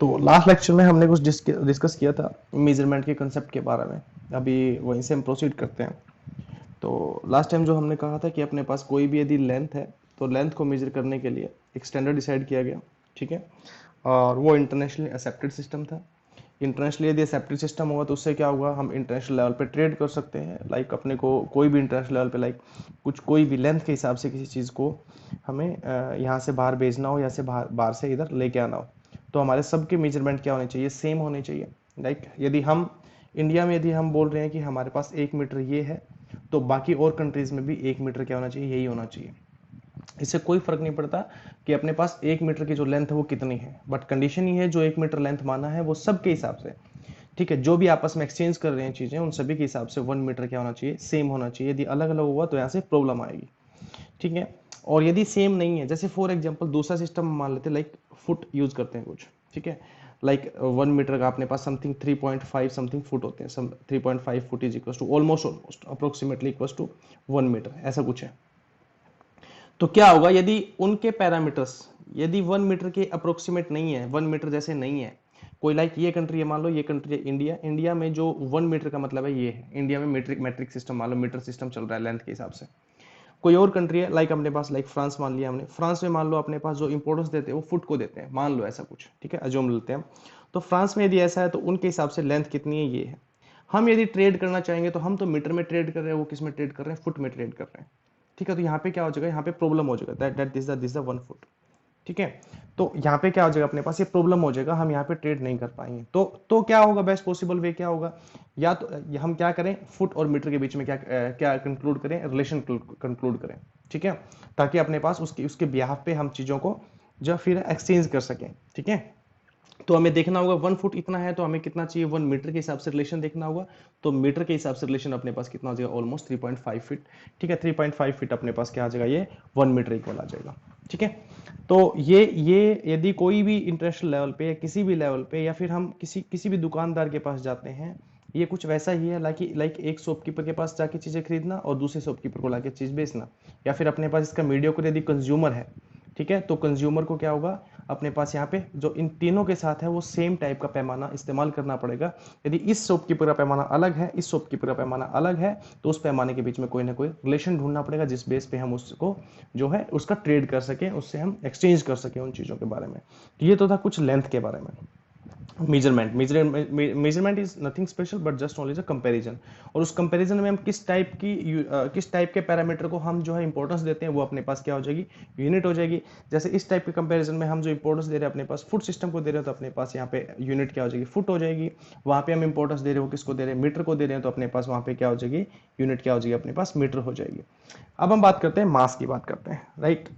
तो last lecture में हमने कुछ डिस्कस किया था मेजरमेंट के कंसेप्ट के बारे में। अभी वहीं से हम प्रोसीड करते हैं। तो लास्ट टाइम जो हमने कहा था कि अपने पास कोई भी यदि लेंथ है तो लेंथ को मेजर करने के लिए एक स्टैंडर्ड डिसाइड किया गया। ठीक है। और वो इंटरनेशनली एक्सेप्टेड सिस्टम था। इंटरनेशनली यदि एक्सेप्टेड सिस्टम होगा तो उससे क्या होगा, हम इंटरनेशनल लेवल पे ट्रेड कर सकते हैं। लाइक अपने को कोई भी इंटरनेशनल लेवल पे लाइक कुछ कोई भी लेंथ के हिसाब से किसी चीज़ को हमें यहाँ से बाहर भेजना हो या से बाहर बाहर से इधर लेके आना हो, तो हमारे सबके मेजरमेंट क्या होने चाहिए, सेम होने चाहिए। लाइक यदि हम इंडिया में यदि हम बोल रहे हैं कि हमारे पास 1 मीटर ये है, तो बाकी और कंट्रीज में भी 1 मीटर क्या होना चाहिए, यही होना चाहिए। इससे कोई फर्क नहीं पड़ता कि अपने पास 1 मीटर की जो लेंथ है वो कितनी है, बट कंडीशन ये है जो 1 मीटर लेंथ माना है वो सबके हिसाब से, ठीक है, जो भी आपस में एक्सचेंज कर रहे हैं चीजें उन सभी के हिसाब से 1 मीटर क्या होना चाहिए, सेम होना चाहिए। यदि अलग अलग हुआ तो यहाँ से प्रॉब्लम आएगी। ठीक है। और यदि सेम नहीं है, जैसे फॉर एग्जांपल दूसरा सिस्टम मान लेते हैं, लाइक फुट यूज करते हैं कुछ। ठीक है। लाइक 1 मीटर का अपने पास समथिंग 3.5 समथिंग फुट होते हैं। Some 3.5 foot is equal to almost almost approximately equal to 1 metre, ऐसा कुछ है। तो क्या होगा यदि उनके पैरामीटर्स यदि 1 मीटर के अप्रोक्सीमेट नहीं है, 1 मीटर जैसे नहीं है, कोई लाइक ये कंट्री है, मान लो ये कंट्री है इंडिया, इंडिया में जो 1 मीटर का मतलब है ये है, इंडिया में मेट्रिक मेट्रिक सिस्टम मान लो, मीटर सिस्टम चल रहा है लेंथ के हिसाब से। कोई और कंट्री है लाइक अपने पास, लाइक फ्रांस मान लिया हमने, फ्रांस में मान लो अपने पास जो इंपोर्टेंस देते हैं वो फुट को देते हैं, मान लो ऐसा कुछ। ठीक है, अजूम लेते हैं हम। तो फ्रांस में यदि ऐसा है तो उनके हिसाब से लेंथ कितनी है, ये है। हम यदि ट्रेड करना चाहेंगे तो हम तो मीटर में ट्रेड कर रहे हैं, वो किस में ट्रेड कर रहे हैं, फुट में ट्रेड कर रहे हैं। ठीक है। तो यहाँ पे क्या हो जाएगा, यहाँ पे प्रॉब्लम हो जाएगा, that that this the 1 foot. ठीक है। तो यहाँ पे क्या हो जाएगा, अपने पास ये प्रॉब्लम हो जाएगा, हम यहाँ पे ट्रेड नहीं कर पाएंगे। तो क्या होगा, बेस्ट पॉसिबल वे क्या होगा, या तो हम क्या करें, फुट और मीटर के बीच में क्या कंक्लूड करें, रिलेशन कंक्लूड करें। ठीक है। ताकि अपने पास उसके उसके बिहाफ पे हम चीजों को जो फिर एक्सचेंज कर सकें। ठीक है। तो हमें देखना होगा 1 फुट इतना है तो हमें कितना चाहिए, 1 मीटर के हिसाब से रिलेशन देखना होगा। तो मीटर के हिसाब से रिलेशन अपने पास कितना हो जाएगा, ऑलमोस्ट 3.5 फीट। ठीक है, 3.5 फीट अपने पास क्या आ जाएगा, ये 1 मीटर इक्वल आ जाएगा। ठीक है। तो ये यदि कोई भी इंटरनेशनल लेवल पे या किसी भी लेवल पे, या फिर हम किसी किसी भी दुकानदार के पास जाते हैं, ये कुछ वैसा ही है लाइक एक शॉपकीपर के पास जाके चीजें खरीदना और दूसरे शॉपकीपर को लाके चीज बेचना। या फिर अपने पास इसका मीडियोकर यदि कंज्यूमर है, ठीक है, तो कंज्यूमर को क्या होगा, अपने पास यहाँ पे जो इन तीनों के साथ है वो सेम टाइप का पैमाना इस्तेमाल करना पड़ेगा। यदि इस शॉपकीपर का पैमाना अलग है, इस शॉपकीपर का पैमाना अलग है, तो उस पैमाने के बीच में कोई ना कोई रिलेशन ढूंढना पड़ेगा जिस बेस पे हम उसको जो है उसका ट्रेड कर सकें, उससे हम एक्सचेंज कर सकें उन चीज़ों के बारे में। तो ये तो था कुछ लेंथ के बारे में। Measurement is nothing special but just only a comparison. और उस कंपैरिजन में हम किस टाइप के पैरामीटर को हम जो है इंपॉर्टेंस देते हैं, वो अपने पास क्या हो जाएगी, यूनिट हो जाएगी। जैसे इस टाइप के कंपैरिजन में हम जो इंपॉर्टेंस दे रहे हैं अपने पास फुट सिस्टम को दे रहे हो, तो अपने पास यहाँ पे यूनिट क्या हो जाएगी, फुट हो जाएगी। वहाँ पे हम इंपॉर्टेंस दे रहे हो, किसको दे रहे हैं, मीटर को दे रहे हैं, तो अपने पास वहाँ पे क्या हो जाएगी, यूनिट क्या हो जाएगी, अपने पास मीटर हो जाएगी। अब हम बात करते हैं मास की, बात करते हैं, राइट।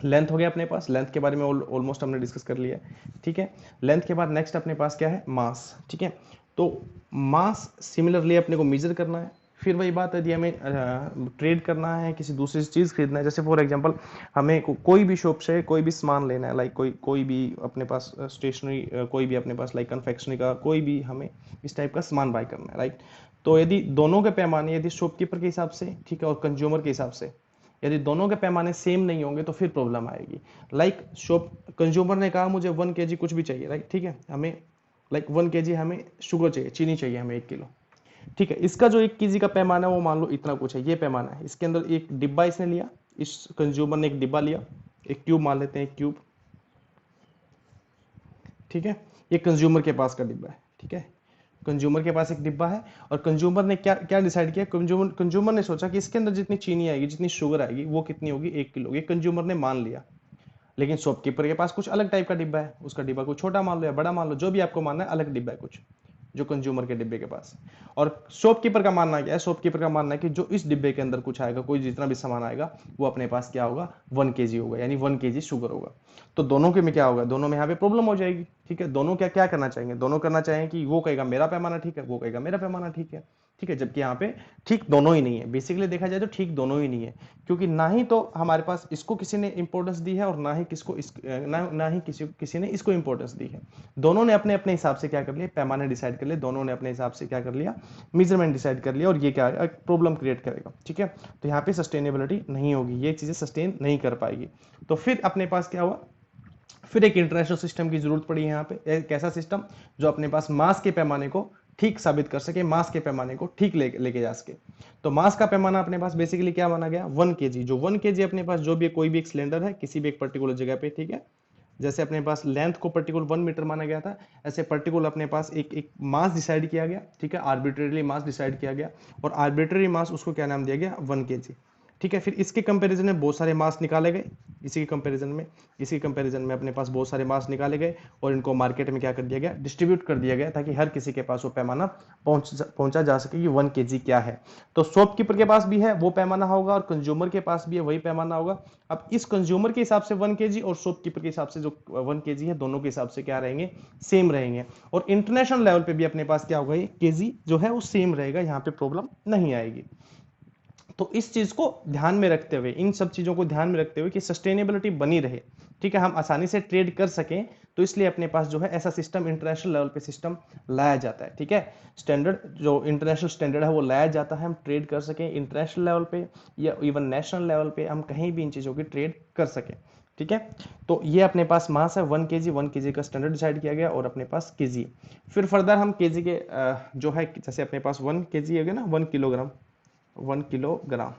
लेंथ हो गया अपने पास, लेंथ के बारे में ऑलमोस्ट हमने डिस्कस कर लिया है। ठीक है। लेंथ के बाद नेक्स्ट अपने पास क्या है, मास। ठीक है। तो मास सिमिलरली अपने को मेजर करना है। फिर वही बात है, यदि हमें ट्रेड करना है, किसी दूसरी चीज़ खरीदना है, जैसे फॉर एग्जांपल हमें कोई भी शॉप से कोई भी सामान लेना है, लाइक कोई भी अपने पास स्टेशनरी, कोई भी अपने पास लाइक कन्फेक्शनरी का कोई भी हमें इस टाइप का सामान बाय करना है, राइट। तो यदि दोनों के पैमाने यदि शॉपकीपर के हिसाब से, ठीक है, और कंज्यूमर के हिसाब से यदि दोनों के पैमाने सेम नहीं होंगे तो फिर प्रॉब्लम आएगी। लाइक शॉप कंज्यूमर ने कहा मुझे 1 kg कुछ भी चाहिए, राइट, ठीक है, हमें लाइक 1 kg हमें शुगर चाहिए, चीनी चाहिए हमें 1 किलो। ठीक है, इसका जो 1 kg का पैमाना है वो मान लो इतना कुछ है, ये पैमाना है। इसके अंदर एक डिब्बा इसने लिया, इस कंज्यूमर ने एक डिब्बा लिया, एक ट्यूब मान लेते हैं, एक ट्यूब। ठीक है, ये कंज्यूमर के पास का डिब्बा है। ठीक है, कंज्यूमर के पास एक डिब्बा है, और कंज्यूमर ने क्या क्या डिसाइड किया, कंज्यूमर ने सोचा कि इसके अंदर जितनी चीनी आएगी, जितनी शुगर आएगी, वो कितनी होगी, 1 किलो। ये कंज्यूमर ने मान लिया। लेकिन शॉपकीपर के पास कुछ अलग टाइप का डिब्बा है, उसका डिब्बा कुछ छोटा मान लो या बड़ा मान लो, जो भी आपको मानना है, अलग डिब्बा है कुछ जो कंज्यूमर के डिब्बे के पास। और शॉपकीपर का मानना क्या है, शॉपकीपर का मानना है कि जो इस डिब्बे के अंदर कुछ आएगा, कोई जितना भी सामान आएगा, वो अपने पास क्या होगा, 1 kg होगा, यानी 1 kg शुगर होगा। तो दोनों के में क्या होगा, दोनों में यहाँ पे प्रॉब्लम हो जाएगी। ठीक है, दोनों क्या क्या करना चाहेंगे, दोनों करना चाहेंगे कि वो कहेगा मेरा पैमाना ठीक है, वो कहेगा मेरा पैमाना ठीक है। ठीक है, जबकि यहाँ पे ठीक दोनों ही नहीं है, बेसिकली देखा जाए तो ठीक दोनों ही नहीं है। क्योंकि ना ही तो हमारे पास इसको किसी ने इंपॉर्टेंस दी है, और ना ही ना ही किसी ने इसको इंपॉर्टेंस दी है। दोनों ने अपने अपने हिसाब से क्या कर लिया, पैमाने डिसाइड कर लिए, दोनों ने अपने हिसाब से क्या कर लिया, मेजरमेंट डिसाइड कर लिया, और ये क्या है, प्रॉब्लम क्रिएट करेगा। ठीक है, तो यहाँ पे सस्टेनेबिलिटी नहीं होगी, ये चीजें सस्टेन नहीं कर पाएगी। तो फिर अपने पास क्या हुआ, फिर एक इंटरनेशनल सिस्टम की जरूरत पड़ी यहाँ पे, एक ऐसा सिस्टम जो अपने पास मास के पैमाने को ठीक साबित कर सके, मास के पैमाने को ठीक लेके जा सके। तो मास का पैमाना अपने पास बेसिकली क्या माना गया, 1 kg। जो 1 kg अपने पास जो भी कोई भी एक सिलेंडर है किसी भी एक पर्टिकुलर जगह पे, ठीक है, जैसे अपने पास लेंथ को पर्टिकुलर 1 मीटर माना गया था, ऐसे पर्टिकुलर अपने पास एक एक मास डिसाइड किया गया, ठीक है, आर्बिट्रेरली मास डिसाइड किया गया, और आर्बिट्रेरी मास उसको क्या नाम दिया गया, 1 kg। ठीक है, फिर इसके कंपैरिजन में बहुत सारे मास निकाले गए, इसी के कंपैरिजन में अपने पास बहुत सारे मास निकाले गए, और इनको मार्केट में क्या कर दिया गया, डिस्ट्रीब्यूट कर दिया गया, ताकि हर किसी के पास वो पैमाना पहुंचा जा सके कि 1 kg क्या है। तो शॉपकीपर के पास भी है वो पैमाना होगा, और कंज्यूमर के पास भी है वही पैमाना होगा। अब इस कंज्यूमर के हिसाब से 1 kg और शॉपकीपर के हिसाब से जो 1 kg है, दोनों के हिसाब से क्या रहेंगे, सेम रहेंगे। और इंटरनेशनल लेवल पे भी अपने पास क्या होगा, ये केजी जो है वो सेम रहेगा, यहाँ पे प्रॉब्लम नहीं आएगी। तो इस चीज को ध्यान में रखते हुए, इन सब चीजों को ध्यान में रखते हुए कि सस्टेनेबिलिटी बनी रहे, ठीक है, हम आसानी से ट्रेड कर सकें, तो इसलिए अपने पास जो है ऐसा सिस्टम इंटरनेशनल लेवल पे सिस्टम लाया जाता है। ठीक है, स्टैंडर्ड जो इंटरनेशनल स्टैंडर्ड है वो लाया जाता है, हम ट्रेड कर सकें इंटरनेशनल लेवल पे या इवन नेशनल लेवल पे, हम कहीं भी इन चीजों की ट्रेड कर सकें। ठीक है, तो ये अपने पास मास है 1 kg का स्टैंडर्ड डिसाइड किया गया, और अपने पास केजी। फिर फर्दर हम केजी के जो है, जैसे अपने पास 1 kg है ना, 1 किलोग्राम, 1 किलोग्राम,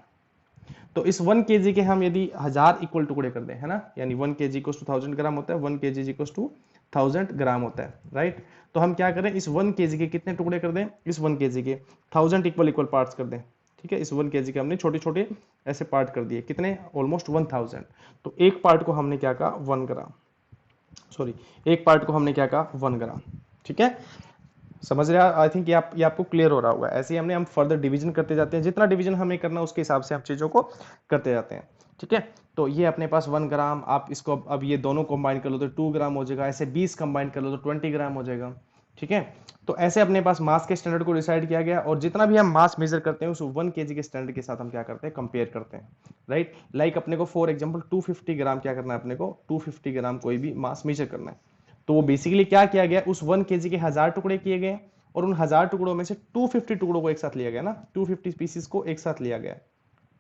तो इस 1 kg के हम यदि 1000 इक्वल टुकड़े कर दें, है ना, यानी 1 kg इक्वल टू 1000 ग्राम होता है, 1 kg इक्वल टू 1000 ग्राम होता है, राइट। तो हम क्या करें, इस 1 kg के कितने टुकड़े कर दें, इस 1 kg के 1000 इक्वल इक्वल पार्ट्स कर दें। ठीक है, इस 1 kg के हमने छोटे छोटे ऐसे पार्ट कर दिए, कितने, ऑलमोस्ट 1000। तो एक पार्ट को हमने क्या कहा, 1 ग्राम, सॉरी, एक पार्ट को हमने क्या कहा, 1 ग्राम। ठीक है, समझ रहे हैं, आई थिंक ये आपको क्लियर हो रहा होगा। ऐसे ही हम फर्दर डिवीजन करते जाते हैं, जितना डिवीजन हमें करना है उसके हिसाब से हम चीज़ों को करते जाते हैं। ठीक है, तो ये अपने पास 1 ग्राम, आप इसको अब ये दोनों कंबाइन कर लो तो 2 ग्राम हो जाएगा, ऐसे 20 कंबाइन कर लो तो 20 ग्राम हो जाएगा। ठीक है, तो ऐसे अपने पास मास के स्टैंडर्ड को डिसाइड किया गया, और जितना भी हम मास मेजर करते हैं उस 1 kg के स्टैंडर्ड के साथ हम क्या करते हैं, कंपेयर करते हैं, राइट। लाइक अपने को फॉर एग्जांपल 250 ग्राम क्या करना है, अपने को 250 ग्राम कोई भी मास मेजर करना है, तो वो बेसिकली क्या किया गया, उस 1 kg के 1000 टुकड़े किए गए, और उन 1000 टुकड़ों में से 250 टुकड़ों को एक साथ लिया गया ना, 250 पीसेस को एक साथ लिया गया,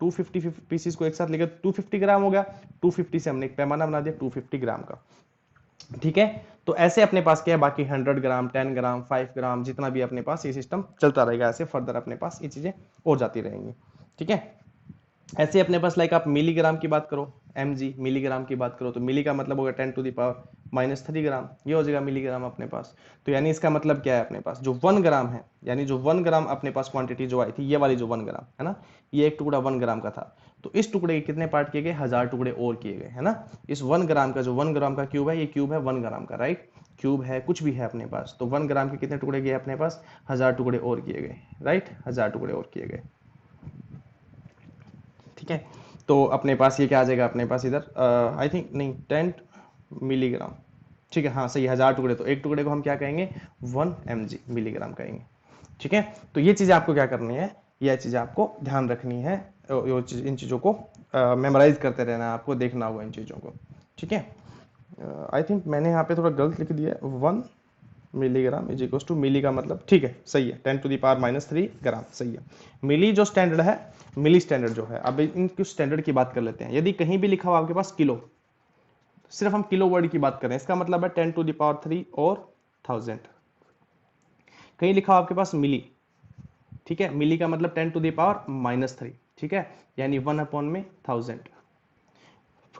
250 पीसेस को एक साथ लेकर 250 ग्राम हो गया। 250 से हमने एक पैमाना बना दिया 250 ग्राम का। ठीक है, तो ऐसे अपने पास क्या है, बाकी 100 ग्राम, 10 ग्राम, 5 ग्राम, जितना भी अपने पास ये सिस्टम चलता रहेगा, ऐसे फर्दर अपने पास ये चीजें और जाती रहेंगी। ठीक है, ऐसे अपने पास लाइक आप मिलीग्राम की बात करो, mg मिलीग्राम की बात करो, तो मिली का मतलब होगा 10⁻³ ग्राम, ये हो जाएगा मिलीग्राम अपने पास। तो यानी इसका मतलब क्या है, अपने पास जो 1 ग्राम है, यानी जो 1 ग्राम अपने पास क्वांटिटी जो आई थी, ये वाली जो 1 ग्राम है ना, ये एक टुकड़ा 1 ग्राम का था, तो इस टुकड़े के कितने पार्ट किए गए, 1000 टुकड़े और किए गए, है ना। इस 1 ग्राम का जो 1 ग्राम का क्यूब है, ये क्यूब है 1 ग्राम का, राइट, क्यूब है, कुछ भी है अपने पास, तो 1 ग्राम के कितने टुकड़े गए अपने पास, 1000 टुकड़े और किए गए, राइट, 1000 टुकड़े और किए गए। ठीक है, तो अपने पास ये क्या आ जाएगा, अपने पास इधर आई थिंक नहीं 10 मिलीग्राम, ठीक है, हाँ सही, 1000 टुकड़े, तो एक टुकड़े को हम क्या कहेंगे, 1 mg मिलीग्राम कहेंगे। ठीक है, तो ये चीज़ें आपको क्या करनी है, यह चीज़ें आपको ध्यान रखनी है, इन चीज़ों को मेमोराइज करते रहना है, आपको देखना होगा इन चीज़ों को। ठीक है, आई थिंक मैंने यहाँ पे थोड़ा गलत लिख दिया, 1 मिलीग्राम इज इक्वल टू, मिली का मतलब ठीक है, सही है, 10⁻³ ग्राम, सही है। मिली जो स्टैंडर्ड है, मिली स्टैंडर्ड जो है, अब इनकी स्टैंडर्ड की बात कर लेते हैं। यदि कहीं भी लिखा हो आपके पास किलो, सिर्फ हम किलो वर्ड की बात करें, इसका मतलब है 10⁻³ और 1000। कहीं लिखा हो आपके पास मिली, ठीक है, मिली का मतलब 10⁻⁻3, ठीक है, यानी 1/1000।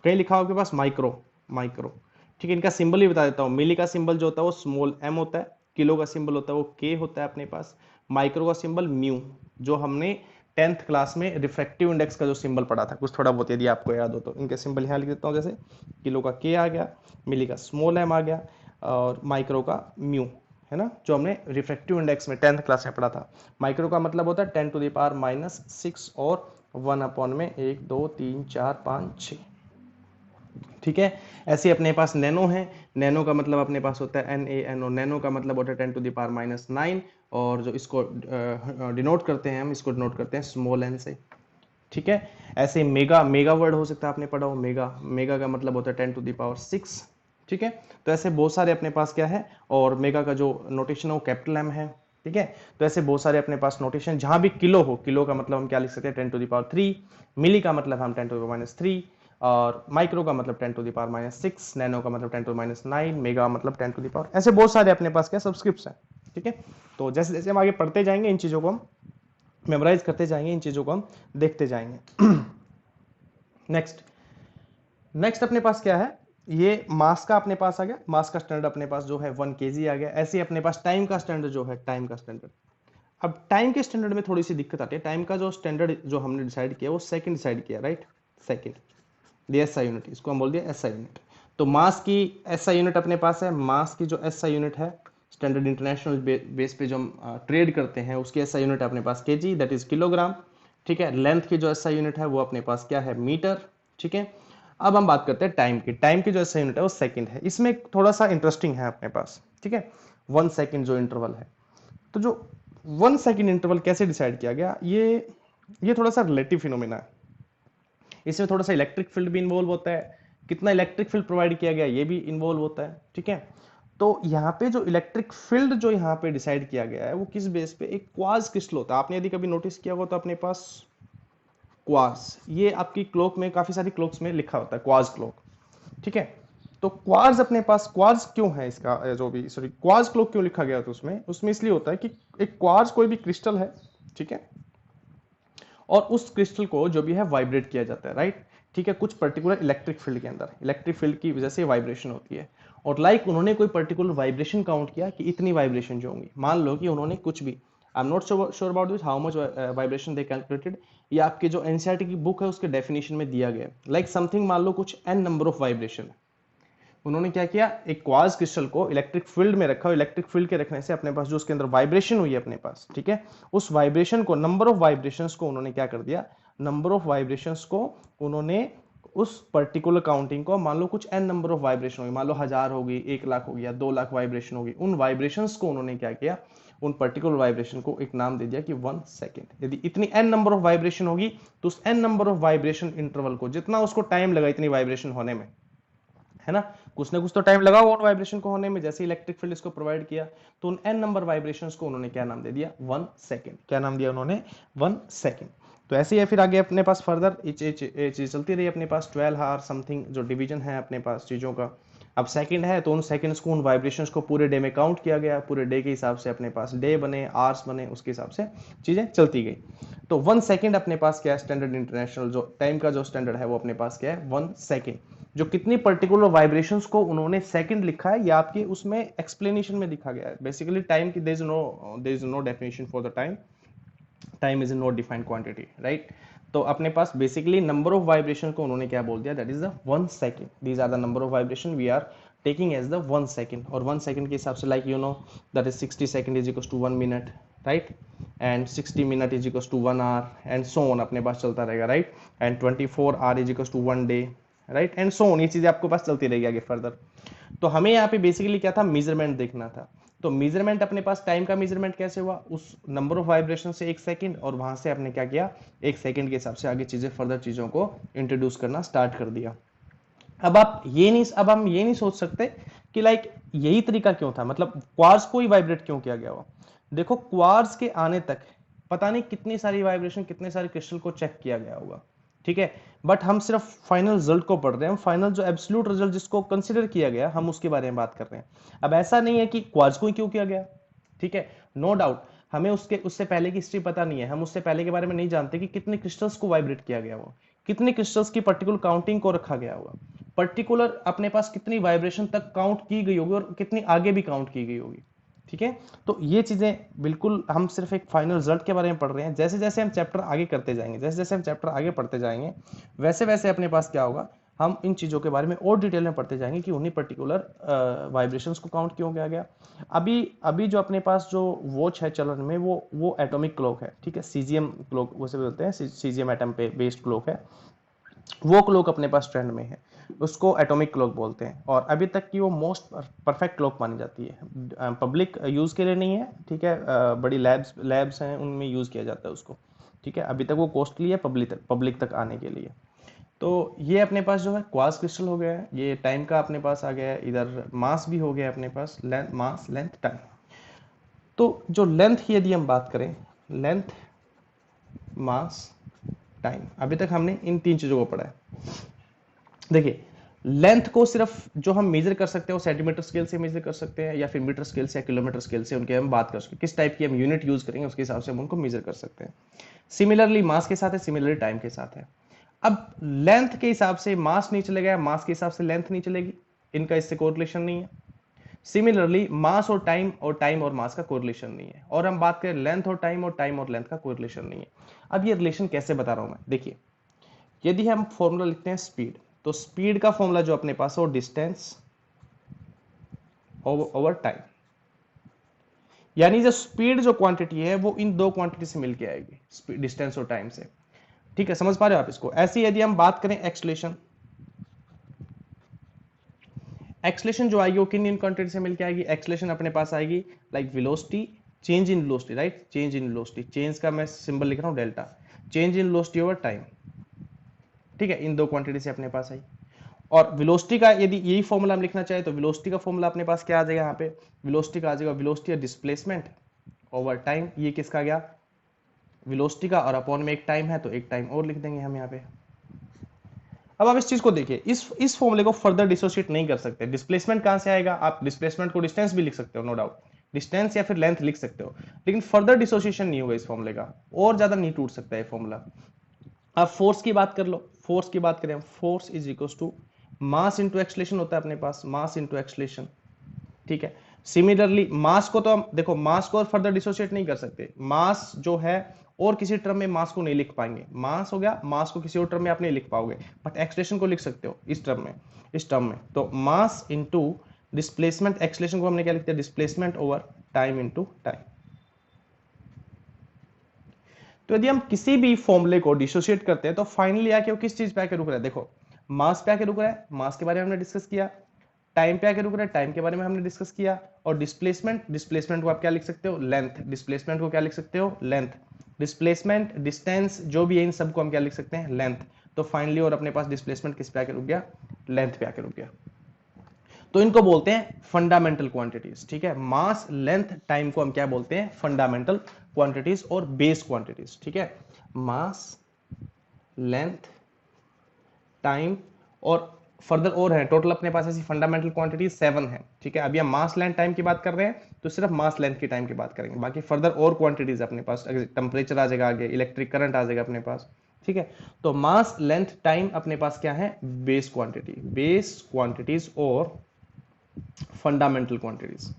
कहीं लिखा हो आपके पास माइक्रो, माइक्रो, ठीक है, इनका सिंबल भी बता देता हूँ। मिली का सिंबल जो होता है वो स्मॉल m होता है, किलो का सिंबल होता है वो k होता है अपने पास, माइक्रो का सिंबल म्यू, जो हमने 10th क्लास में रिफ्रैक्टिव इंडेक्स का जो सिंबल पढ़ा था, कुछ थोड़ा बहुत यदि आपको याद हो तो। इनके सिंबल यहाँ लिख देता हूँ, जैसे किलो का k आ गया, मिली का स्मॉल m आ गया, और माइक्रो का म्यू, है ना, जो हमने रिफ्रैक्टिव इंडेक्स में 10th क्लास में पढ़ा था। माइक्रो का मतलब होता है 10⁻⁻6 और 1/1 2 3 4 5 6। ठीक है, ऐसे अपने पास नैनो है, नैनो का मतलब अपने पास होता है NaNO, नैनो का मतलब होता है 10⁻⁹, और जो इसको डिनोट करते हैं हम, इसको डिनोट करते हैं स्मॉल n से। ठीक है, ऐसे मेगा, मेगा वर्ड हो सकता है, आपने पढ़ा हो मेगा, मेगा का मतलब होता है 10⁻6। ठीक है, तो ऐसे बहुत सारे अपने पास क्या है, और मेगा का जो नोटेशन है वो कैपिटल M है। ठीक है, तो ऐसे बहुत सारे अपने पास नोटेशन, जहां भी किलो हो, किलो का मतलब हम क्या लिख सकते हैं 10⁻3, मिली का मतलब हम 10⁻³ और माइक्रो का मतलब 10⁻⁻⁶, नैनो का मतलब 10⁻⁹, मेगा मतलब 10⁻, ऐसे बहुत सारे अपने पास क्या सब्सक्रिप्ट्स हैं, ठीक है। तो जैसे जैसे हम आगे पढ़ते जाएंगे इन चीज़ों को हम मेमोराइज करते जाएंगे, इन चीज़ों को हम देखते जाएंगे। नेक्स्ट नेक्स्ट अपने पास क्या है, ये मास का अपने पास आ गया, मास का स्टैंडर्ड अपने पास जो है 1 kg आ गया। ऐसे ही अपने पास टाइम का स्टैंडर्ड जो है, टाइम का स्टैंडर्ड, अब टाइम के स्टैंडर्ड में थोड़ी सी दिक्कत आती है। टाइम का जो स्टैंडर्ड जो हमने डिसाइड किया वो सेकंड डिसाइड किया, राइट, सेकंड, ये एसआई यूनिट, इसको हम बोल दिया एसआई यूनिट। तो मास की एसआई यूनिट अपने पास है, मास की जो एसआई यूनिट है स्टैंडर्ड इंटरनेशनल बेस पे जो हम ट्रेड करते हैं उसकी एसआई यूनिट है अपने पास केजी, दैट इज किलोग्राम, ठीक है। लेंथ की जो एसआई यूनिट है वो अपने पास क्या है, मीटर, ठीक है। अब हम बात करते हैं टाइम की, टाइम की जो एसआई यूनिट है वो सेकंड है। इसमें थोड़ा सा इंटरेस्टिंग है अपने पास, ठीक है। 1 सेकंड जो इंटरवल है, तो जो 1 सेकंड इंटरवल कैसे डिसाइड किया गया, ये थोड़ा सा रिलेटिव फिनोमेना है। इसमें थोड़ा सा इलेक्ट्रिक फील्ड भी इन्वॉल्व होता है, कितना इलेक्ट्रिक फील्ड प्रोवाइड किया गया ये भी इन्वॉल्व होता है, ठीक है। तो यहाँ पे जो इलेक्ट्रिक फील्ड जो यहाँ पे डिसाइड किया गया है वो किस बेस पे, एक क्वार्ट्ज क्रिस्टल होता है। आपने यदि कभी नोटिस किया हो तो अपने पास क्वार्ट्ज, ये आपकी क्लॉक में, काफी सारी क्लॉक्स में लिखा होता है क्वार्ट्ज क्लॉक, ठीक है। तो क्वार्ट्ज अपने पास, क्वार्ट्ज क्यों है इसका जो भी, सॉरी, क्वार्ट्ज क्लॉक क्यों लिखा गया था उसमें इसलिए होता है कि एक क्वार्ट्ज कोई भी क्रिस्टल है, ठीक है, और उस क्रिस्टल को जो भी है वाइब्रेट किया जाता है, राइट, ठीक है, कुछ पर्टिकुलर इलेक्ट्रिक फील्ड के अंदर, इलेक्ट्रिक फील्ड की वजह से वाइब्रेशन होती है। और लाइक उन्होंने कोई पर्टिकुलर वाइब्रेशन काउंट किया कि इतनी वाइब्रेशन जो होंगी, मान लो कि उन्होंने कुछ भी, I am not sure about this how much vibration they calculated, ये आपके जो एनसीईआरटी की बुक है उसके डेफिनेशन में दिया गया है, लाइक समथिंग, मान लो कुछ एन नंबर ऑफ वाइब्रेशन। उन्होंने क्या किया, एक क्वार्ट्ज क्रिस्टल को इलेक्ट्रिक फील्ड में रखा, और इलेक्ट्रिक फील्ड के रखने से अपने पास जो उसके अंदर वाइब्रेशन हुई है अपने पास, ठीक है, उस वाइब्रेशन को, नंबर ऑफ वाइब्रेशंस को उन्होंने क्या कर दिया, नंबर ऑफ वाइब्रेशंस को उन्होंने उस पर्टिकुलर काउंटिंग को, मान लो कुछ एन नंबर ऑफ वाइब्रेशन होगी, मान लो 1000 होगी, 1 लाख होगी या 2 लाख वाइब्रेशन होगी, उन वाइब्रेशंस को उन्होंने क्या किया, उन पर्टिकुलर वाइब्रेशन को एक नाम दे दिया कि 1 सेकेंड। यदि इतनी एन नंबर ऑफ वाइब्रेशन होगी तो उस n number of vibration interval को, जितना उसको टाइम लगा इतनी वाइब्रेशन होने में, है ना, कुछ ना कुछ तो टाइम लगा उन वाइब्रेशन को होने में, जैसे इलेक्ट्रिक फील्ड इसको प्रोवाइड किया, तो उन एन नंबर वाइब्रेशंस को उन्होंने क्या नाम दे दिया, 1 सेकेंड। क्या नाम दिया उन्होंने, 1 सेकेंड। तो ऐसे ही है, फिर आगे अपने पास फर्दर चीज चलती रही अपने पास, 12 आवर समथिंग जो डिवीजन है अपने पास चीजों का। अब सेकंड है तो उन सेकंड्स को, उन वाइब्रेशंस को पूरे डे में काउंट किया गया, पूरे डे के हिसाब से अपने पास डे बने, आवर्स बने, उसके हिसाब से चीजें चलती गई। तो 1 सेकेंड अपने पास क्या है, स्टैंडर्ड इंटरनेशनल जो टाइम का जो स्टैंडर्ड है वो अपने पास क्या है, 1 सेकेंड। जो कितनी पर्टिकुलर वाइब्रेशंस को उन्होंने सेकंड लिखा है, या आपके उसमें एक्सप्लेनेशन में लिखा गया है। बेसिकली टाइम की there is no definition for the time, time is not defined quantity, right. तो अपने पास बेसिकली नंबर ऑफ वाइब्रेशन को उन्होंने क्या बोल दिया, that is the 1 second, these are the number of vibration we are taking as the 1 second. और 1 second के हिसाब से, like you know, that is 60 second is equal to 1 minute, right, and 60 minute is equal to 1 hour, and so on अपने पास चलता रहेगा, right, and 24 hour is equal to 1 day, right, and so on, ये चीजें आपके पास चलती रहेगी आगे फर्दर। तो हमें यहाँ पे बेसिकली क्या था, मेजरमेंट देखना था। तो मेजरमेंट अपने पास, टाइम का मेजरमेंट कैसे हुआ, उस नंबर ऑफ वाइब्रेशन से 1 सेकेंड, और वहां से आपने क्या किया, 1 सेकेंड के हिसाब से आगे चीजें, फर्दर चीजों को इंट्रोड्यूस करना स्टार्ट कर दिया। अब हम ये नहीं सोच सकते कि लाइक यही तरीका क्यों था, मतलब क्वार्ट्ज को ही वाइब्रेट क्यों किया गया हो। देखो, क्वार्ट्ज के आने तक पता नहीं कितनी सारी वाइब्रेशन, कितने सारे क्रिस्टल को चेक किया गया होगा, ठीक है, बट हम सिर्फ फाइनल रिजल्ट को पढ़ रहे हैं, फाइनल जो एब्सोल्यूट रिजल्ट जिसको कंसीडर किया गया हम उसके बारे में बात कर रहे हैं। अब ऐसा नहीं है कि क्वार्ट्ज को ही क्यों किया गया, ठीक है, नो डाउट, हमें उससे पहले की हिस्ट्री पता नहीं है, हम उससे पहले के बारे में नहीं जानते कि कितने क्रिस्टल्स को वाइब्रेट किया गया हो, कितने क्रिस्टल्स की पर्टिकुलर काउंटिंग को रखा गया होगा, पर्टिकुलर अपने पास कितनी वाइब्रेशन तक काउंट की गई होगी और कितनी आगे भी काउंट की गई होगी, ठीक है। तो ये चीजें बिल्कुल, हम सिर्फ एक फाइनल रिजल्ट के बारे में पढ़ रहे हैं। जैसे जैसे हम चैप्टर आगे करते जाएंगे, जैसे जैसे हम चैप्टर आगे पढ़ते जाएंगे, वैसे वैसे अपने पास क्या होगा, हम इन चीजों के बारे में और डिटेल में पढ़ते जाएंगे कि उन्हीं पर्टिकुलर वाइब्रेशंस को काउंट क्यों किया गया। अभी अभी जो अपने पास जो वॉच है चलन में, वो एटॉमिक क्लॉक है, ठीक है, सीजीएम क्लॉक वैसे बोलते हैं, सीजीएम एटम पे बेस्ड क्लॉक है, वो क्लॉक अपने पास ट्रेंड में है, उसको एटॉमिक क्लॉक बोलते हैं, और अभी तक की वो मोस्ट परफेक्ट क्लॉक मानी जाती है। पब्लिक यूज के लिए नहीं है, ठीक है, बड़ी लैब्स हैं उनमें यूज किया जाता है उसको, ठीक है, अभी तक वो कॉस्टली है पब्लिक तक आने के लिए। तो ये अपने पास जो है क्वार्ट्ज क्रिस्टल हो गया है, ये टाइम का अपने पास आ गया है, इधर मास भी हो गया अपने पास, मास, लेंथ, टाइम। तो जो लेंथ की यदि हम बात करें, लेंथ, मास, टाइम, अभी तक हमने इन तीन चीजों को पढ़ा है। देखिए, लेंथ को सिर्फ जो हम मेजर कर सकते हैं वो सेंटीमीटर स्केल से मेजर कर सकते हैं या फिर मीटर स्केल से या किलोमीटर स्केल से, उनके हम बात कर सकते हैं किस टाइप की हम यूनिट यूज करेंगे उसके हिसाब से हम उनको मेजर कर सकते हैं। सिमिलरली मास के साथ है, सिमिलरली टाइम के साथ है। अब लेंथ के हिसाब से मास नहीं चलेगा, मास के हिसाब से लेंथ नहीं चलेगी, इनका इससे कोरिलेशन नहीं है। सिमिलरली मास और टाइम और मास का कोरिलेशन नहीं है। और हम बात करें लेंथ और टाइम और लेंथ का कोरिलेशन नहीं है। अब ये रिलेशन कैसे बता रहा हूं मैं, देखिए, यदि हम फॉर्मूला लिखते हैं स्पीड, तो स्पीड का फॉर्मूला जो अपने पास है वो डिस्टेंस ओवर टाइम, यानी जो स्पीड जो क्वांटिटी है वो इन दो क्वांटिटी से मिलके आएगी, डिस्टेंस और टाइम से। ठीक है, समझ पा रहे हो आप इसको। ऐसे यदि हम बात करें एक्सलेशन, एक्सलेशन जो आएगी वो किन इन क्वांटिटी से मिलके आएगी, एक्सलेशन अपने पास आएगी like velocity, change in velocity, right, change in velocity, change का मैं सिंबल लिख रहा हूं delta, change in velocity over time. ठीक है, इन दो क्वांटिटी से अपने पास आई। और वेलोसिटी का यदि यही फॉर्मूला हम लिखना चाहे तो वेलोसिटी का फॉर्मूला अपने पास क्या आ जाएगा, यहाँ पे वेलोसिटी का आ जाएगा वेलोसिटी डिस्प्लेसमेंट ओवर टाइम। ये किसका गया, वेलोसिटी का, और अपॉन में एक टाइम है तो एक टाइम और लिख देंगे हम यहाँ पे। अब आप इस चीज को देखिए, इस फॉर्मूले को फर्दर डिसोशिएट नहीं कर सकते। डिस्प्लेसमेंट कहां से आएगा, आप डिस्प्लेसमेंट को डिस्टेंस भी लिख सकते हो, नो डाउट, डिस्टेंस या फिर लेंथ लिख सकते हो, लेकिन फर्दर डिसोसिएशन नहीं होगा इस फॉर्मूले का, और ज्यादा नहीं टूट सकता है फॉर्मूला। अब फोर्स की बात कर लो, फोर्स की बात करें, force is equal to mass into acceleration होता है अपने पास, मास इंटू एक्सलेशन। ठीक है, सिमिलरली मास को तो हम देखो, मास को और फर्दर डिसोशिएट नहीं कर सकते, मास जो है और किसी टर्म में मास को नहीं लिख पाएंगे, मास हो गया, मास को किसी और टर्म में आप नहीं लिख पाओगे, बट एक्सलेशन को लिख सकते हो इस टर्म में, इस टर्म में। तो मास इंटू डिस्प्लेसमेंट, एक्सलेशन को हमने क्या लिखते हैं, displacement over time into time. तो यदि हम किसी भी फॉर्मूले को डिसोशिएट करते हैं तो फाइनली आके वो किस चीज पे आके रुक रहा है, देखो, मास पे आके रुक रहा है, मास के बारे में हमने डिस्कस किया, टाइम पे आके रुक रहा है, टाइम के बारे में हमने डिस्कस किया, और डिस्प्लेसमेंट, डिस्प्लेसमेंट को आप क्या लिख सकते हो, लेंथ, डिस्प्लेसमेंट को क्या लिख सकते हो, लेंथ, डिस्प्लेसमेंट, डिस्टेंस जो भी है इन सबको हम क्या लिख सकते हैं, लेंथ। तो फाइनली और अपने पास डिस्प्लेसमेंट किस पे आके रुक गया, लेंथ पे आके रुक गया। तो इनको बोलते हैं फंडामेंटल क्वांटिटीज। ठीक है, मास, लेंथ, टाइम को हम क्या बोलते हैं, फंडामेंटल क्वांटिटीज और बेस क्वांटिटीज। ठीक है, मास, लेंथ, टाइम और फर्दर और है, टोटल अपने पास ऐसी फंडामेंटल क्वांटिटी 7 है। ठीक है, अभी हम मास, लेंथ, टाइम की बात कर रहे हैं तो सिर्फ मास, लेंथ की टाइम की बात करेंगे, बाकी फर्दर और क्वांटिटीज अपने पास, टेम्परेचर आ जाएगा आगे, इलेक्ट्रिक करंट आ जाएगा अपने पास। ठीक है, तो मास, लेंथ, टाइम अपने पास क्या है, बेस क्वांटिटी, बेस क्वांटिटीज और फंडामेंटल क्वांटिटीज।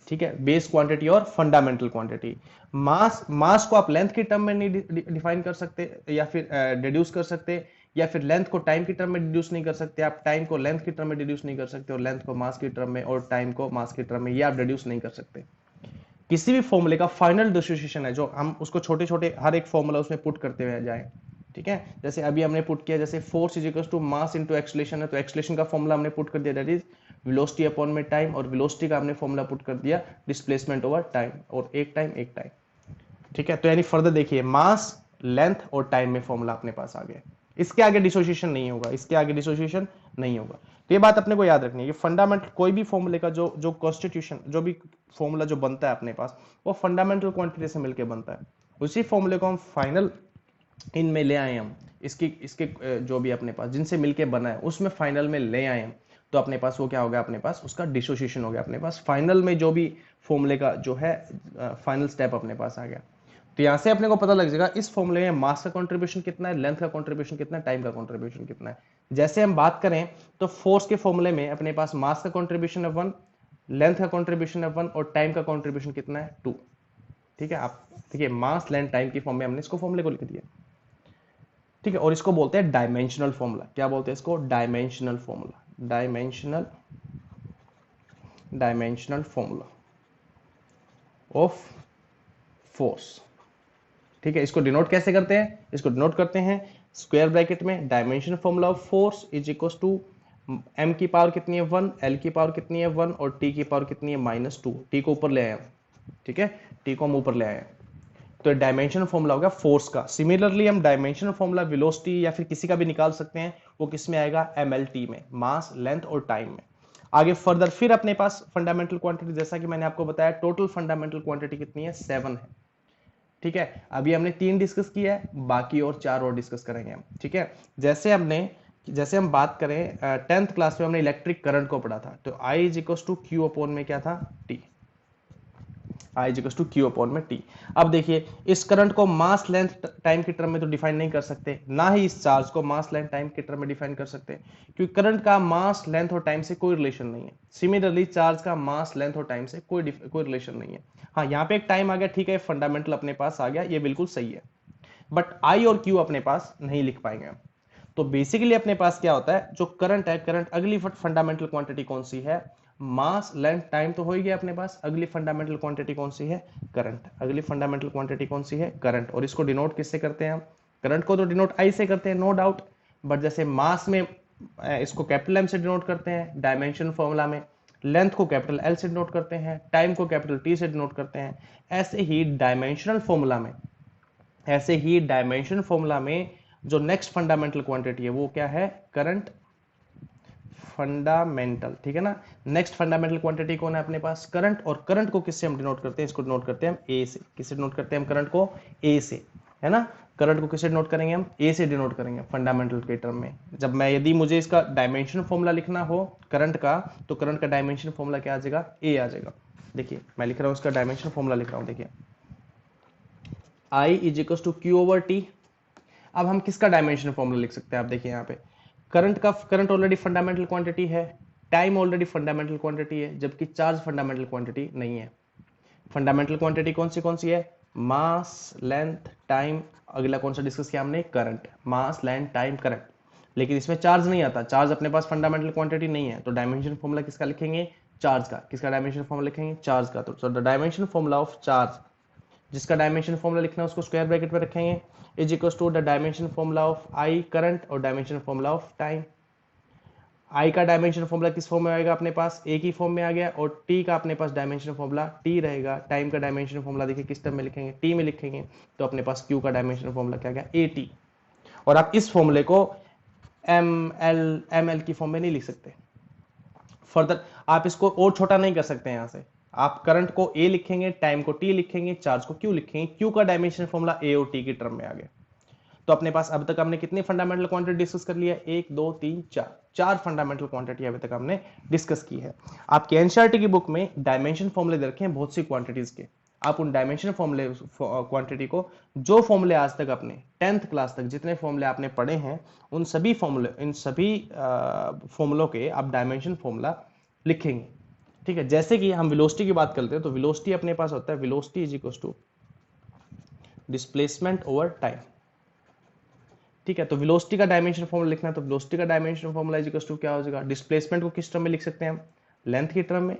ठीक है, बेस क्वांटिटी और फंडामेंटल क्वांटिटी। मास को आप लेंथ की टर्म में नहीं डिफाइन कर सकते या फिर डिड्यूस कर सकते, या फिर लेंथ को टाइम की टर्म में डिड्यूस नहीं कर सकते, आप टाइम को लेंथ की टर्म में डिड्यूस नहीं कर सकते, और लेंथ को मास की टर्म में और टाइम को मास की टर्म में, ये आप डिड्यूस नहीं कर सकते। किसी भी फॉर्मूले का फाइनल डिसोसिएशन है जो हम उसको छोटे छोटे हर एक फॉर्मूला उसमें पुट करते हुए जाए। ठीक है, जैसे अभी हमने पुट किया, जैसे force is equal to mass into acceleration है, तो एक्सलेशन का फॉर्मूला हमने पुट कर दिया, दैट इज वेलोसिटी अपॉन में टाइम, और वेलोसिटी का हमने फॉर्मूला पुट कर दिया डिस्प्लेसमेंट ओवर टाइम, और एक टाइम एक टाइम। ठीक है, तो यानी फर्दर देखिए, मास, लेंथ और टाइम में फॉर्मूला अपने पास आ गया, इसके आगे डिसोसिएशन नहीं होगा, इसके आगे डिसोसिएशन नहीं होगा। तो ये बात अपने को याद रखनी है, ये फंडामेंटल कोई भी फॉर्मूले का जो जो कॉन्स्टिट्यूशन, जो भी फॉर्मूला जो बनता है अपने पास, वो फंडामेंटल क्वांटिटी से मिलकर बनता है। उसी फॉर्मूले को हम फाइनल इनमें ले आए, हम इसके इसके जो भी अपने पास जिनसे मिलके बना है उसमें फाइनल में ले आए हम, तो अपने पास वो क्या हो गया, अपने पास उसका डिसोसिएशन हो गया, अपने पास फाइनल में जो भी फॉर्मूले का जो है फाइनल स्टेप अपने पास आ गया। तो यहां से अपने को पता लग जाएगा इस फॉर्मूले में मास का कंट्रीब्यूशन कितना है, लेंथ का कंट्रीब्यूशन कितना है, टाइम का कंट्रीब्यूशन कितना है। जैसे हम बात करें तो फोर्स के फॉर्मूले में अपने पास मास का कंट्रीब्यूशन है 1, लेंथ का कंट्रीब्यूशन है 1, और टाइम का कंट्रीब्यूशन कितना है 2। ठीक है, आप देखिए मास, लेंथ, टाइम की फॉर्म में हमने इसको फॉर्मूले को लिख दिया। ठीक है, और इसको बोलते हैं डायमेंशनल फॉर्मूला। क्या बोलते हैं इसको, dimensional formula, dimensional formula of force. ठीक है, इसको डिनोट कैसे करते हैं, इसको डिनोट करते हैं स्क्वायर ब्रैकेट में, dimensional formula of force is equal to m की पावर कितनी है 1, l की पावर कितनी है 1, और t की पावर कितनी है -2। t को ऊपर ले आए हम। ठीक है, t को हम ऊपर ले आए, तो डायमेंशनल फॉर्मूला होगा फोर्स का। सिमिलरली हम डायमेंशनल फॉर्मूला वेलोसिटी या फिर किसी का भी निकाल सकते हैं, वो किस में आएगा, mlt में, मास, लेंथ और टाइम में। आगे फर्दर फिर अपने पास फंडामेंटल क्वांटिटी, जैसा कि मैंने आपको बताया, टोटल फंडामेंटल क्वांटिटी कितनी है, 7 है। ठीक है, अभी हमने 3 डिस्कस किया है, बाकी और 4 और डिस्कस करेंगे हम। ठीक है, जैसे हमने जैसे हम बात करें 10th क्लास में हमने इलेक्ट्रिक करंट को पढ़ा था, तो I is equal to q upon में क्या था, t. I is to q upon में टी। अब देखिए इस करंट को मास लेंथ टाइम के टर्म में तो डिफाइन नहीं कर सकते, ना ही इस चार्ज को मास लेंथ टाइम के टर्म में डिफाइन कर सकते, क्योंकि करंट का मास लेंथ और टाइम से कोई रिलेशन नहीं है। सिमिलरली चार्ज का मास लेंथ और टाइम से कोई रिलेशन नहीं है। हाँ, यहाँ पे एक टाइम आ गया, ठीक है, फंडामेंटल अपने पास आ गया, ये बिल्कुल सही है, बट आई और क्यू अपने पास नहीं लिख पाएंगे हम। तो बेसिकली अपने पास क्या होता है, जो करंट है, करंट अगली फंडामेंटल क्वांटिटी कौन सी है, मास लेंथ टाइम तो हो ही गया अपने पास, अगली फंडामेंटल क्वांटिटी कौन सी है, करंट। अगली फंडामेंटल क्वांटिटी कौन सी है, करंट। और इसको डिनोट किससे करते हैं हम, करंट को तो डिनोट आई से करते हैं, नो डाउट, बट जैसे मास में इसको कैपिटल एम से डिनोट करते हैं डायमेंशन फॉर्मूला में, लेंथ को कैपिटल एल से डिनोट करते हैं, टाइम को कैपिटल टी से डिनोट करते हैं, ऐसे ही डायमेंशनल फॉर्मूला में, ऐसे ही डायमेंशन फॉर्मूला में जो नेक्स्ट फंडामेंटल क्वांटिटी है वो क्या है, करंट फंडामेंटल, ठीक है ना। नेक्स्ट फंडामेंटल क्वांटिटी कौन है अपने पास, करंट। और करंट को किससे हम डिनोट करते हैं, इसको डिनोट करते हैं हम ए से। किससे डिनोट करते हैं हम करंट को, ए से, है ना। करंट को किससे डिनोट करेंगे हम, ए से डिनोट करेंगे फंडामेंटल के टर्म में। जब मैं, यदि मुझे इसका डायमेंशन फॉर्मूला लिखना हो करंट का, तो करंट का डायमेंशन फॉर्मूला क्या आ जाएगा, ए आ जाएगा। देखिए मैं लिख रहा हूं, इसका डायमेंशन फॉर्मूला लिख रहा हूं, देखिए I is equal to Q over T. अब हम किसका डायमेंशन फॉर्मूला लिख सकते हैं, आप देखिए यहाँ पे करंट का, करंट ऑलरेडी फंडामेंटल क्वांटिटी है, टाइम ऑलरेडी फंडामेंटल क्वांटिटी है, जबकि चार्ज फंडामेंटल क्वांटिटी नहीं है। फंडामेंटल क्वांटिटी कौन सी है, मास लेंथ टाइम। अगला कौन सा डिस्कस किया हमने, करंट, मास लेंथ टाइम करंट। लेकिन इसमें चार्ज नहीं आता, चार्ज अपने पास फंडामेंटल क्वांटिटी नहीं है, तो डायमेंशन फॉर्मूला किसका लिखेंगे, चार्ज का। किसका डायमेंशन फॉर्मूला लिखेंगे, चार्ज का। तो the dimension formula of charge, जिसका डायमेंशन फॉर्मूला लिखना है उसको स्क्वायर ब्रैकेट में रखेंगे, is equal to the dimension formula of I current और dimension formula of time. I का डायमेंशन फॉर्मूला किस फॉर्म में आएगा अपने पास, ए की फॉर्म में आ गया, और टी का अपने पास डायमेंशन फॉर्मूला टी रहेगा। टाइम का डायमेंशन फॉर्मूला देखिए किस टर्म में लिखेंगे, टी में लिखेंगे, तो अपने पास क्यू का डायमेंशन फॉर्मूला क्या गया, ए टी। और आप इस फॉर्मूले को एम एल की फॉर्म में नहीं लिख सकते। फर्दर आप इसको और छोटा नहीं कर सकते, यहां से आप करंट को ए लिखेंगे, टाइम को टी लिखेंगे, चार्ज को क्यू लिखेंगे, क्यू का डायमेंशन फॉर्मूला ए और टी की टर्म में आ गया। तो अपने पास अब तक हमने कितनी फंडामेंटल क्वांटिटी डिस्कस कर लिया, 1 2 3 4, चार फंडामेंटल क्वांटिटी अभी तक हमने डिस्कस की है। आपके एनसीईआरटी की बुक में डायमेंशन फॉर्मूले दे रखे हैं बहुत सी क्वांटिटीज के, आप उन डायमेंशन फॉर्मूले क्वांटिटी को, जो फॉर्मूले आज तक अपने 10th क्लास तक जितने फॉर्मूले आपने पढ़े हैं, उन सभी फॉर्मूले, इन सभी फॉर्मूलों के आप डायमेंशन फॉर्मूला लिखेंगे, ठीक है। जैसे कि हम वेलोसिटी की बात करते हैं, तो वेलोसिटी अपने पास होता है, velocity is equal to displacement over time, ठीक है। तो वेलोसिटी का डायमेंशन फॉर्मूला लिखना है, तो वेलोसिटी का dimension formula is equal to क्या हो जाएगा, डिस्प्लेसमेंट को किस टर्म में लिख सकते हैं हम, लेंथ की टर्म में,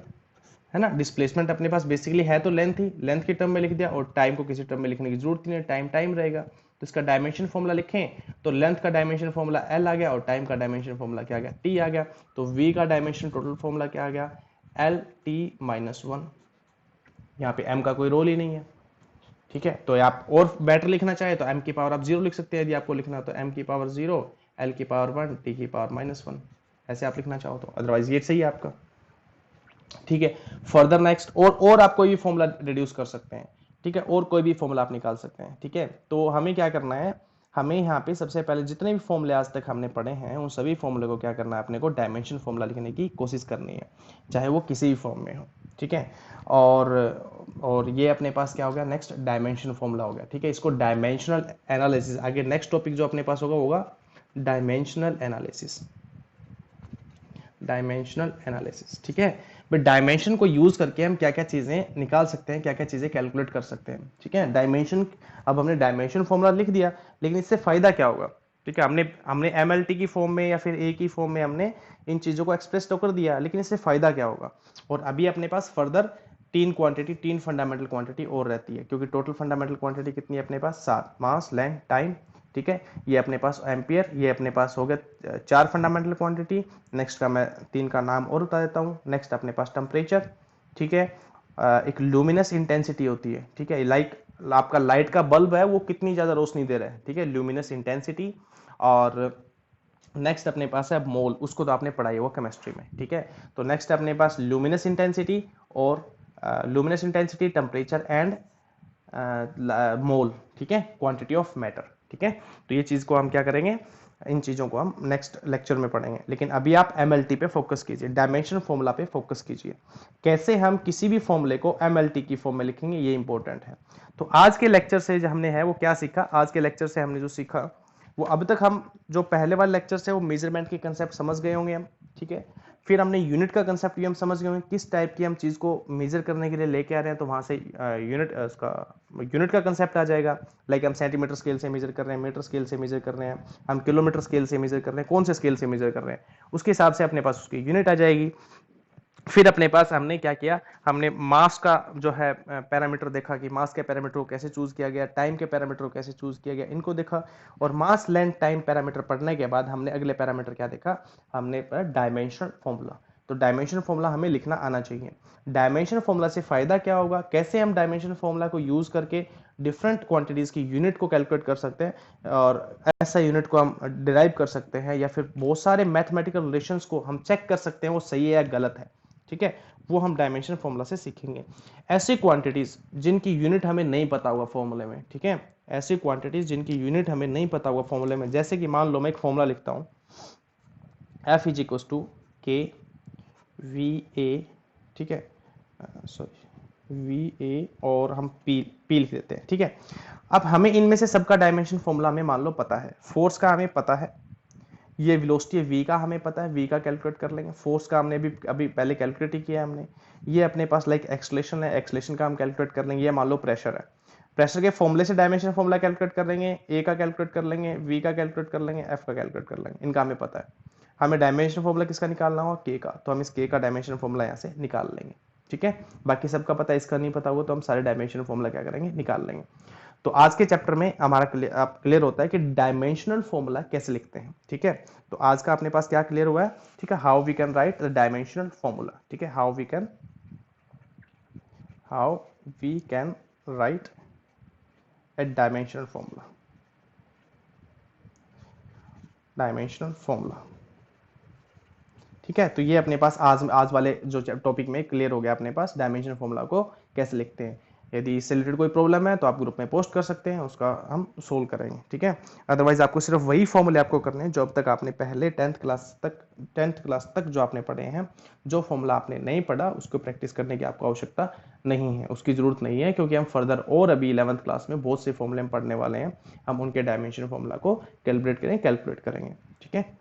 है ना। डिस्प्लेसमेंट अपने पास बेसिकली है तो लेंथ ही, लेंथ की टर्म में लिख दिया, और टाइम को किसी टर्म में लिखने की जरूरत ही नहीं, टाइम टाइम रहेगा। तो इसका डायमेंशन फॉर्मूला लिखें, तो लेंथ का डायमेंशन फॉर्मूला एल आ गया, और टाइम का डायमेंशन फॉर्मूला क्या आ गया, टी आ गया। तो वी का डायमेंशन टोटल फॉर्मूला क्या आ गया, एल टी माइनस 1। यहाँ पे एम का कोई रोल ही नहीं है, ठीक है। तो आप और बेटर लिखना चाहे तो m की पावर आप 0 लिख सकते हैं, यदि आपको लिखना हो तो m की पावर 0, l की पावर 1, t की पावर -1, ऐसे आप लिखना चाहो तो, अदरवाइज ये सही है आपका, ठीक है। फर्दर नेक्स्ट, और आप कोई भी फॉर्मूला रिड्यूस कर सकते हैं, ठीक है, और कोई भी फॉर्मूला आप निकाल सकते हैं, ठीक है। तो हमें क्या करना है, हमें यहाँ पे सबसे पहले जितने भी फॉर्मूले आज तक हमने पढ़े हैं, उन सभी फॉर्मूले को क्या करना है, अपने को डायमेंशन फॉर्मूला लिखने की कोशिश करनी है, चाहे वो किसी भी फॉर्म में हो, ठीक है। और ये अपने पास क्या हो गया, नेक्स्ट डायमेंशन फॉर्मूला हो गया, ठीक है। इसको डायमेंशनल एनालिसिस, आगे नेक्स्ट टॉपिक जो अपने पास होगा डायमेंशनल एनालिसिस, डायमेंशनल एनालिसिस, ठीक है। बट डायमेंशन को यूज करके हम क्या क्या चीजें निकाल सकते हैं, क्या क्या चीजें कैलकुलेट कर सकते हैं, ठीक है। डायमेंशन, अब हमने डायमेंशन फॉर्मूला लिख दिया, लेकिन इससे फायदा क्या होगा, ठीक है। हमने हमने एमएलटी की फॉर्म में या फिर ए की फॉर्म में हमने इन चीजों को एक्सप्रेस तो कर दिया, लेकिन इससे फायदा क्या होगा। और अभी अपने पास फर्दर तीन फंडामेंटल क्वांटिटी और रहती है, क्योंकि टोटल फंडामेंटल क्वांटिटी कितनी है अपने पास, 7, मास लेंथ टाइम, ठीक है। ये अपने पास एम्पियर, ये अपने पास हो गया 4 फंडामेंटल क्वांटिटी। नेक्स्ट का मैं 3 का नाम और बता देता हूँ। नेक्स्ट अपने पास टेम्परेचर, ठीक है। एक लुमिनस इंटेंसिटी होती है, ठीक है, लाइक आपका लाइट का बल्ब है वो कितनी ज्यादा रोशनी दे रहा है, ठीक है, लुमिनस इंटेंसिटी। और नेक्स्ट अपने पास है मोल, उसको तो आपने पढ़ाई होगा केमिस्ट्री में, ठीक है। तो नेक्स्ट अपने पास लुमिनस इंटेंसिटी, और लुमिनस इंटेंसिटी, टेम्परेचर एंड मोल, ठीक है, क्वांटिटी ऑफ मैटर, ठीक है। तो ये चीज को हम क्या करेंगे, इन चीज़ों को हम नेक्स्ट लेक्चर में पढ़ेंगे, लेकिन अभी आप एमएलटी पे फोकस कीजिए, डायमेंशन फॉर्मूला पे फोकस कीजिए, कैसे हम किसी भी फॉर्मूले को एमएलटी की फॉर्म में लिखेंगे, ये इंपॉर्टेंट है। तो आज के लेक्चर से जो हमने है वो क्या सीखा, आज के लेक्चर से हमने जो सीखा वो अब तक हम जो पहले वाले लेक्चर से वो मेजरमेंट के कंसेप्ट समझ गए होंगे हम, ठीक है। फिर हमने यूनिट का कंसेप्ट भी हम समझ गए होंगे, किस टाइप की हम चीज को मेजर करने के लिए लेके आ रहे हैं, तो वहां से यूनिट का कंसेप्ट आ जाएगा। लाइक हम सेंटीमीटर स्केल से मेजर कर रहे हैं, मीटर स्केल से मेजर कर रहे हैं, हम किलोमीटर स्केल से मेजर कर रहे हैं, कौन से स्केल से मेजर कर रहे हैं, उसके हिसाब से अपने पास उसकी यूनिट आ जाएगी। फिर अपने पास हमने क्या किया, हमने मास का जो है पैरामीटर देखा कि मास के पैरामीटर को कैसे चूज किया गया, टाइम के पैरामीटर को कैसे चूज किया गया, इनको देखा। और मास लेंथ टाइम पैरामीटर पढ़ने के बाद हमने अगले पैरामीटर क्या देखा, हमने डायमेंशन फॉर्मूला। तो डायमेंशन फॉर्मूला हमें लिखना आना चाहिए। डायमेंशन फॉर्मूला से फायदा क्या होगा, कैसे हम डायमेंशन फॉर्मूला को यूज करके डिफरेंट क्वांटिटीज की यूनिट को कैलकुलेट कर सकते हैं, और ऐसा यूनिट को हम डिराइव कर सकते हैं, या फिर बहुत सारे मैथमेटिकल रिलेशंस को हम चेक कर सकते हैं वो सही है या गलत है, ठीक है। वो हम डायमेंशन फॉर्मूला से सीखेंगे। ऐसी क्वांटिटीज जिनकी यूनिट हमें नहीं पता होगा फॉर्मूले में, ठीक है, ऐसी क्वांटिटीज जिनकी यूनिट हमें नहीं पता होगा फॉर्मूले में, जैसे कि मान लो मैं एक फॉर्मूला लिखता हूं, F इज इक्वल टू के वी ए, ठीक है, सॉरी वी ए, और हम पी लिख देते हैं, ठीक है। अब हमें इनमें से सबका डायमेंशन फॉर्मूला हमें मान लो पता है, फोर्स का हमें पता है, ये वेलोसिटी है v का हमें पता है, v का कैलकुलेट कर लेंगे, फोर्स का हमने भी अभी पहले कैलकुलेट ही किया है हमने। ये अपने पास लाइक एक्सलेशन है, एक्सलेशन का हम कैलकुलेट कर लेंगे। ये मान लो प्रेशर है, प्रेशर के फॉर्मूले से डायमेंशन फॉर्मूला कैलकुलेट कर लेंगे, a का कैलकुलेट कर लेंगे, v का कैलकुलेट कर लेंगे, f का कैलकुलेट कर लेंगे, इनका हमें पता है। हमें डायमेंशन फॉर्मूला किसका निकालना होगा, k का, तो हम इस k का डायमेंशन फॉर्मूला यहाँ से निकाल लेंगे, ठीक है। बाकी सबका पता है, इसका नहीं पता होगा तो हम सारे डायमेंशन फॉर्मूला क्या करेंगे, निकाल लेंगे। तो आज के चैप्टर में हमारा क्लियर होता है कि डायमेंशनल फॉर्मूला कैसे लिखते हैं, ठीक है। तो आज का अपने पास क्या क्लियर हुआ है, ठीक है, how we can write the dimensional formula, ठीक है, how we can write a dimensional formula, ठीक है। तो ये अपने पास आज वाले जो टॉपिक में क्लियर हो गया अपने पास, डायमेंशन फॉर्मूला को कैसे लिखते हैं। यदि इससे रिलेटेड कोई प्रॉब्लम है तो आप ग्रुप में पोस्ट कर सकते हैं, उसका हम सोल्व करेंगे, ठीक है। अदरवाइज आपको सिर्फ वही फॉर्मूले आपको करने हैं जो अब तक आपने पहले 10th क्लास तक जो आपने पढ़े हैं। जो फॉर्मूला आपने नहीं पढ़ा उसको प्रैक्टिस करने की आपको आवश्यकता नहीं है, उसकी जरूरत नहीं है, क्योंकि हम फर्दर और अभी 11th क्लास में बहुत से फॉर्मूले हम पढ़ने वाले हैं। हम उनके डायमेंशन फॉर्मूला को कैलकुलेट करेंगे, ठीक है।